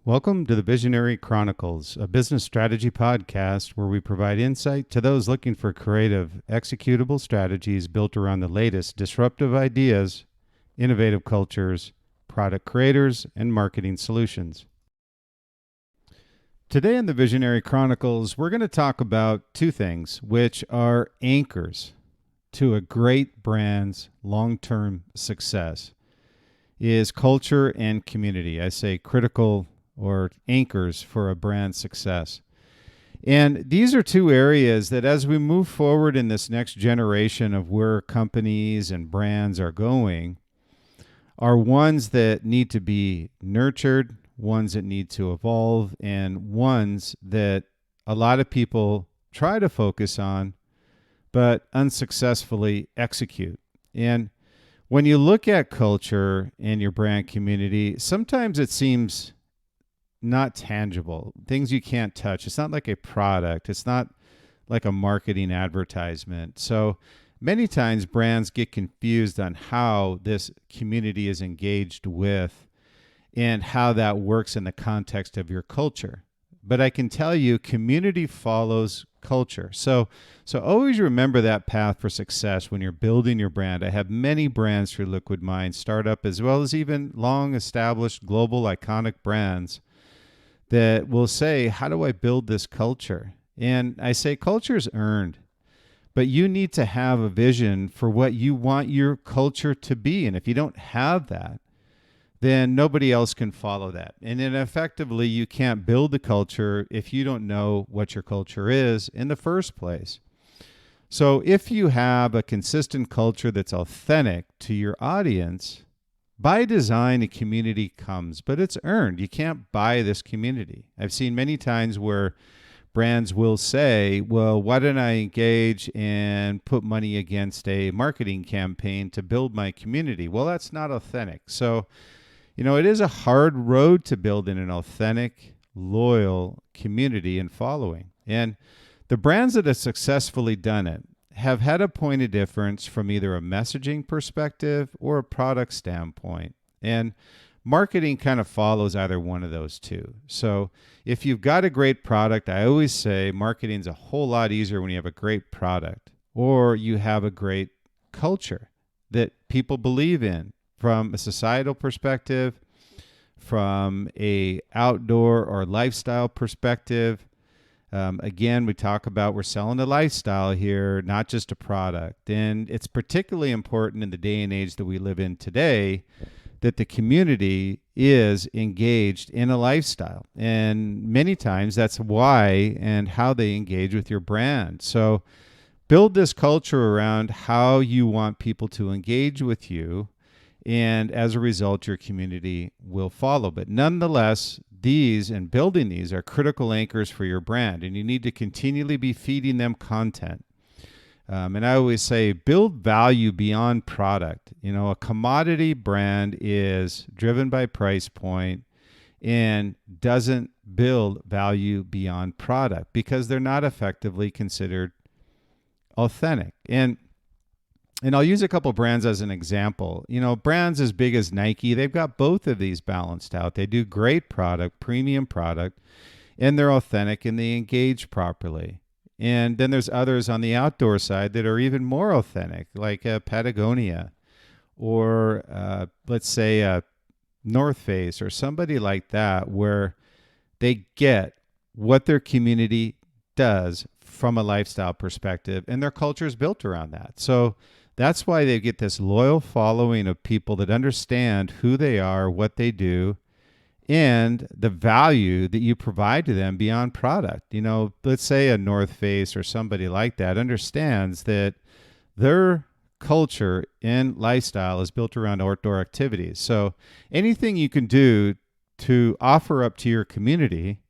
Welcome to the Visionary Chronicles, a business strategy podcast where we provide insight to those looking for creative, executable strategies built around the latest disruptive ideas, innovative cultures, product creators, and marketing solutions. Today in the Visionary Chronicles, we're going to talk about two things, which are anchors to a great brand's long-term success, is culture and community. I say critical or anchors for a brand's success. And these are two areas that as we move forward in this next generation of where companies and brands are going, are ones that need to be nurtured, ones that need to evolve, and ones that a lot of people try to focus on, but unsuccessfully execute. And when you look at culture and your brand community, sometimes it seems not tangible, things you can't touch. It's not like a product. It's not like a marketing advertisement. So many times brands get confused on how this community is engaged with and how that works in the context of your culture. But I can tell you, community follows culture. So always remember that path for success when you're building your brand. I have many brands through Liquid Mind, startup, as well as even long-established global iconic brands that will say, how do I build this culture? And I say culture is earned, but you need to have a vision for what you want your culture to be. And if you don't have that, then nobody else can follow that. And then effectively, you can't build the culture if you don't know what your culture is in the first place. So if you have a consistent culture that's authentic to your audience, by design, a community comes, but it's earned. You can't buy this community. I've seen many times where brands will say, well, why don't I engage and put money against a marketing campaign to build my community? Well, that's not authentic. So, it is a hard road to build in an authentic, loyal community and following. And the brands that have successfully done it have had a point of difference from either a messaging perspective or a product standpoint. And marketing kind of follows either one of those two. So if you've got a great product, I always say marketing's a whole lot easier when you have a great product or you have a great culture that people believe in from a societal perspective, from a outdoor or lifestyle perspective. Again, we talk about we're selling a lifestyle here, not just a product. And it's particularly important in the day and age that we live in today that the community is engaged in a lifestyle. And many times that's why and how they engage with your brand. So build this culture around how you want people to engage with you. And as a result, your community will follow. But nonetheless, these and building these are critical anchors for your brand, and you need to continually be feeding them content. And I always say, build value beyond product. A commodity brand is driven by price point and doesn't build value beyond product because they're not effectively considered authentic. And I'll use a couple brands as an example. Brands as big as Nike, they've got both of these balanced out. They do great product, premium product, and they're authentic and they engage properly. And then there's others on the outdoor side that are even more authentic, like Patagonia or let's say North Face or somebody like that, where they get what their community does from a lifestyle perspective and their culture is built around that. So that's why they get this loyal following of people that understand who they are, what they do, and the value that you provide to them beyond product. Let's say a North Face or somebody like that understands that their culture and lifestyle is built around outdoor activities. So anything you can do to offer up to your community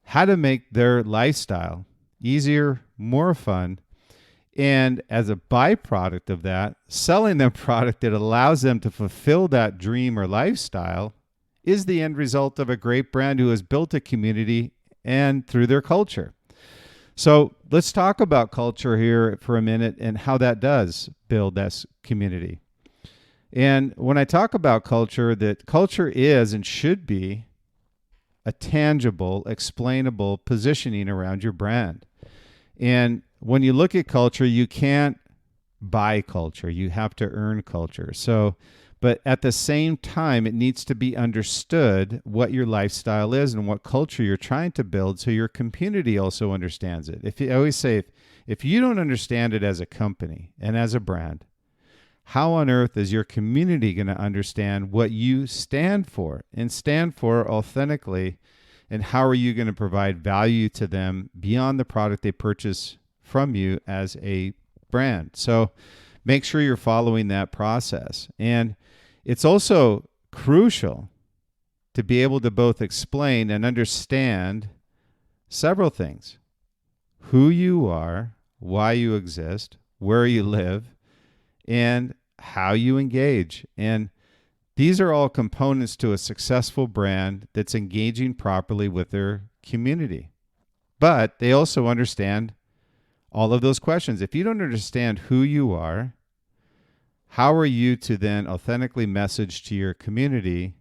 how to make their lifestyle easier, more fun, and as a byproduct of that, selling them product that allows them to fulfill that dream or lifestyle is the end result of a great brand who has built a community and through their culture. So let's talk about culture here for a minute and how that does build this community. And when I talk about culture, that culture is and should be a tangible, explainable positioning around your brand. And when you look at culture, you can't buy culture. You have to earn culture. So, but at the same time, it needs to be understood what your lifestyle is and what culture you're trying to build so your community also understands it. If you I always say, if you don't understand it as a company and as a brand, how on earth is your community going to understand what you stand for and stand for authentically? And how are you going to provide value to them beyond the product they purchase from you as a brand? So make sure you're following that process. And it's also crucial to be able to both explain and understand several things: who you are, why you exist, where you live, and how you engage. And these are all components to a successful brand that's engaging properly with their community. But they also understand all of those questions. If you don't understand who you are, how are you to then authentically message to your community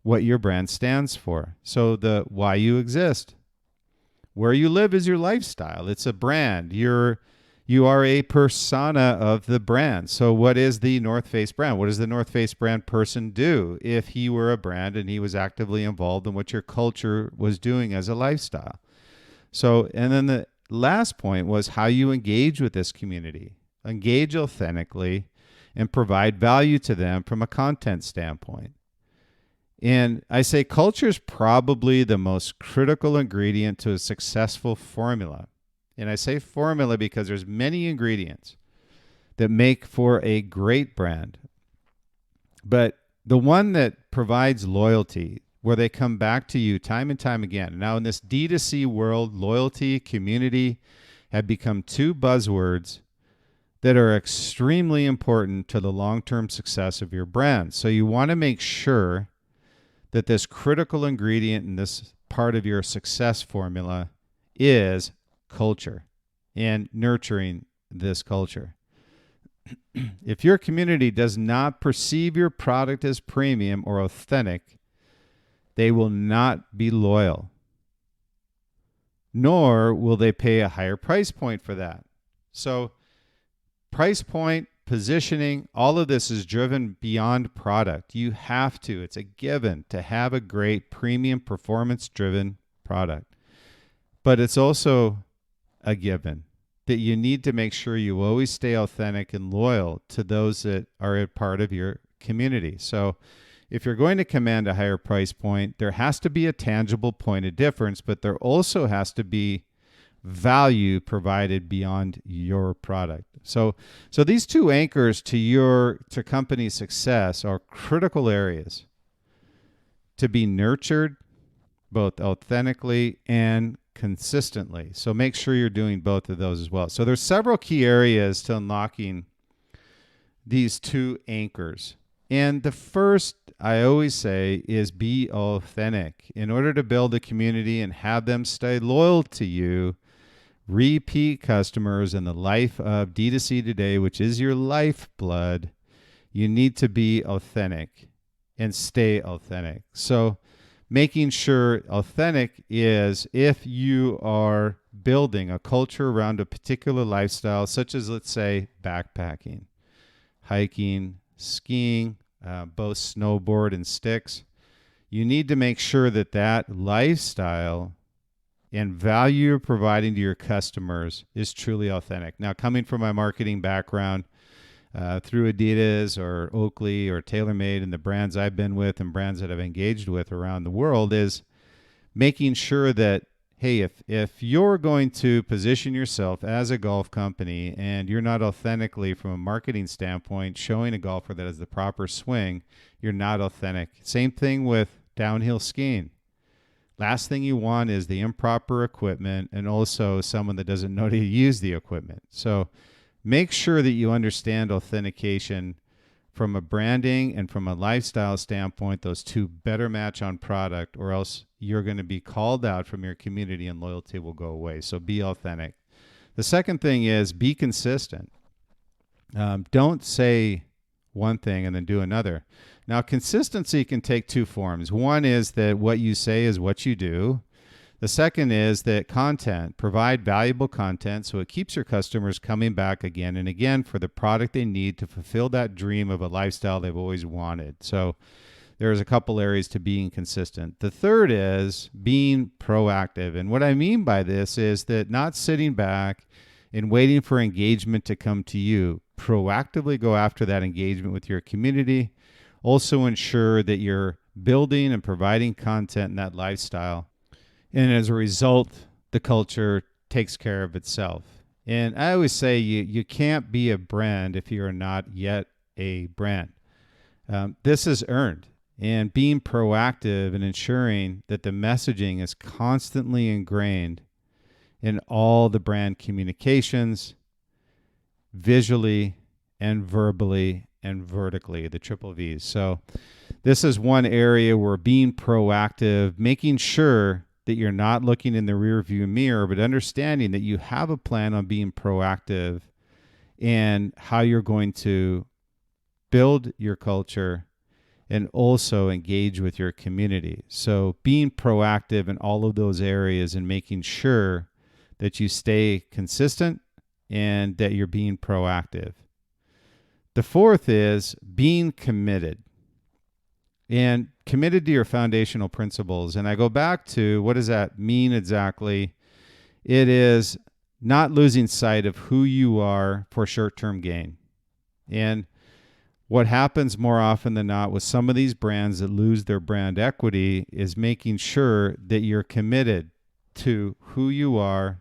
what your brand stands for? So the why you exist. Where you live is your lifestyle. It's a brand. You are a persona of the brand. So what is the North Face brand? What does the North Face brand person do if he were a brand and he was actively involved in what your culture was doing as a lifestyle? So, and then the last point was how you engage with this community. Engage authentically and provide value to them from a content standpoint. And I say culture is probably the most critical ingredient to a successful formula. And I say formula because there's many ingredients that make for a great brand. But the one that provides loyalty, where they come back to you time and time again. Now in this D2C world, loyalty, community have become two buzzwords that are extremely important to the long-term success of your brand. So you want to make sure that this critical ingredient in this part of your success formula is culture and nurturing this culture. If your community does not perceive your product as premium or authentic, they will not be loyal, nor will they pay a higher price point for that. So price point, positioning, all of this is driven beyond product. You have to, it's a given to have a great premium performance-driven product. But it's also a given that you need to make sure you always stay authentic and loyal to those that are a part of your community. So if you're going to command a higher price point, there has to be a tangible point of difference, but there also has to be value provided beyond your product. So these two anchors to company success are critical areas to be nurtured both authentically and consistently. So make sure you're doing both of those as well. So there's several key areas to unlocking these two anchors. And the first, I always say, is be authentic. In order to build a community and have them stay loyal to you, repeat customers in the life of D2C today, which is your lifeblood, you need to be authentic and stay authentic. So making sure authentic is if you are building a culture around a particular lifestyle, such as, let's say, backpacking, hiking, skiing, both snowboard and sticks, you need to make sure that that lifestyle and value you're providing to your customers is truly authentic. Now, coming from my marketing background, through Adidas or Oakley or TaylorMade and the brands I've been with and brands that I've engaged with around the world, is making sure that, hey, if you're going to position yourself as a golf company and you're not authentically, from a marketing standpoint, showing a golfer that has the proper swing, you're not authentic. Same thing with downhill skiing. Last thing you want is the improper equipment and also someone that doesn't know how to use the equipment. So make sure that you understand authentication from a branding and from a lifestyle standpoint. Those two better match on product, or else you're going to be called out from your community and loyalty will go away. So be authentic. The second thing is be consistent. Don't say one thing and then do another. Now, consistency can take two forms. One is that what you say is what you do. The second is that provide valuable content so it keeps your customers coming back again and again for the product they need to fulfill that dream of a lifestyle they've always wanted. So there's a couple areas to being consistent. The third is being proactive. And what I mean by this is that not sitting back and waiting for engagement to come to you. Proactively go after that engagement with your community. Also ensure that you're building and providing content in that lifestyle. And as a result, the culture takes care of itself. And I always say you can't be a brand if you're not yet a brand. This is earned. And being proactive and ensuring that the messaging is constantly ingrained in all the brand communications, visually and verbally and vertically, the triple V's. So this is one area where being proactive, making sure that you're not looking in the rearview mirror, but understanding that you have a plan on being proactive and how you're going to build your culture and also engage with your community. So being proactive in all of those areas and making sure that you stay consistent and that you're being proactive. The fourth is being committed. And committed to your foundational principles. And I go back to, what does that mean exactly? It is not losing sight of who you are for short-term gain. And what happens more often than not with some of these brands that lose their brand equity is making sure that you're committed to who you are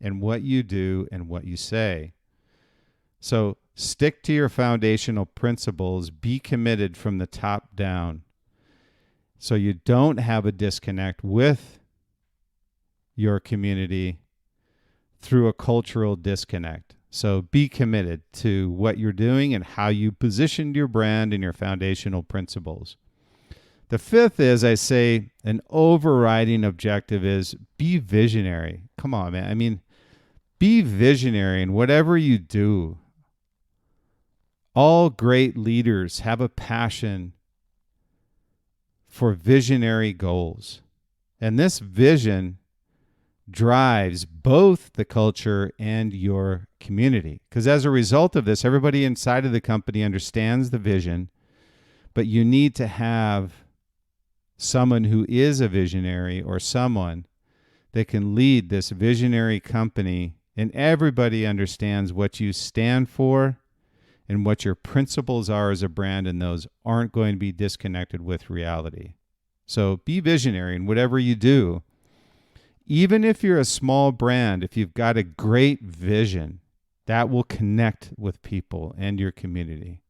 and what you do and what you say. So stick to your foundational principles. Be committed from the top down so you don't have a disconnect with your community through a cultural disconnect. So be committed to what you're doing and how you positioned your brand and your foundational principles. The fifth is, I say, an overriding objective is be visionary. Come on, man. I mean, be visionary in whatever you do. All great leaders have a passion for visionary goals. And this vision drives both the culture and your community. Because as a result of this, everybody inside of the company understands the vision, but you need to have someone who is a visionary or someone that can lead this visionary company, and everybody understands what you stand for and what your principles are as a brand, and those aren't going to be disconnected with reality. So be visionary in whatever you do. Even if you're a small brand, if you've got a great vision, that will connect with people and your community.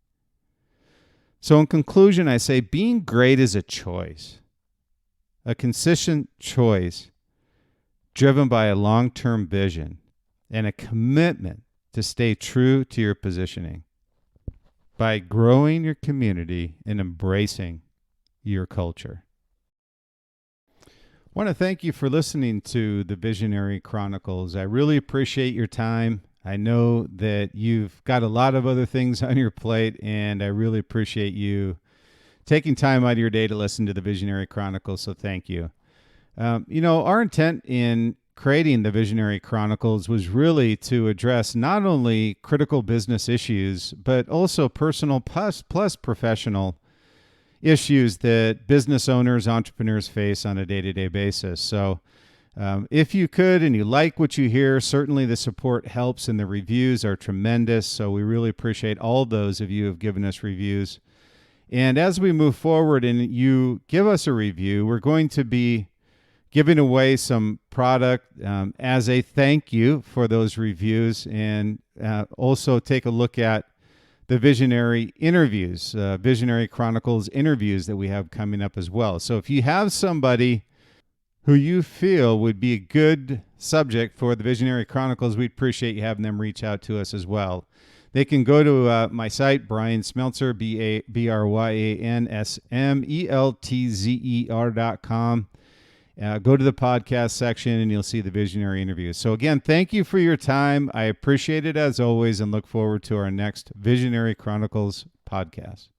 So in conclusion, I say being great is a choice, a consistent choice driven by a long-term vision and a commitment to stay true to your positioning by growing your community and embracing your culture. I want to thank you for listening to the Visionary Chronicles. I really appreciate your time. I know that you've got a lot of other things on your plate, and I really appreciate you taking time out of your day to listen to the Visionary Chronicles, so thank you. Our intent in creating the Visionary Chronicles was really to address not only critical business issues, but also personal plus professional issues that business owners, entrepreneurs face on a day-to-day basis. So if you could and you like what you hear, certainly the support helps and the reviews are tremendous. So we really appreciate all those of you who have given us reviews. And as we move forward and you give us a review, we're going to be giving away some product as a thank you for those reviews, and also take a look at the Visionary interviews, Visionary Chronicles interviews that we have coming up as well. So if you have somebody who you feel would be a good subject for the Visionary Chronicles, we'd appreciate you having them reach out to us as well. They can go to my site, Brian Smeltzer, BryanSmeltzer.com. Go to the podcast section and you'll see the Visionary interviews. So again, thank you for your time. I appreciate it as always and look forward to our next Visionary Chronicles podcast.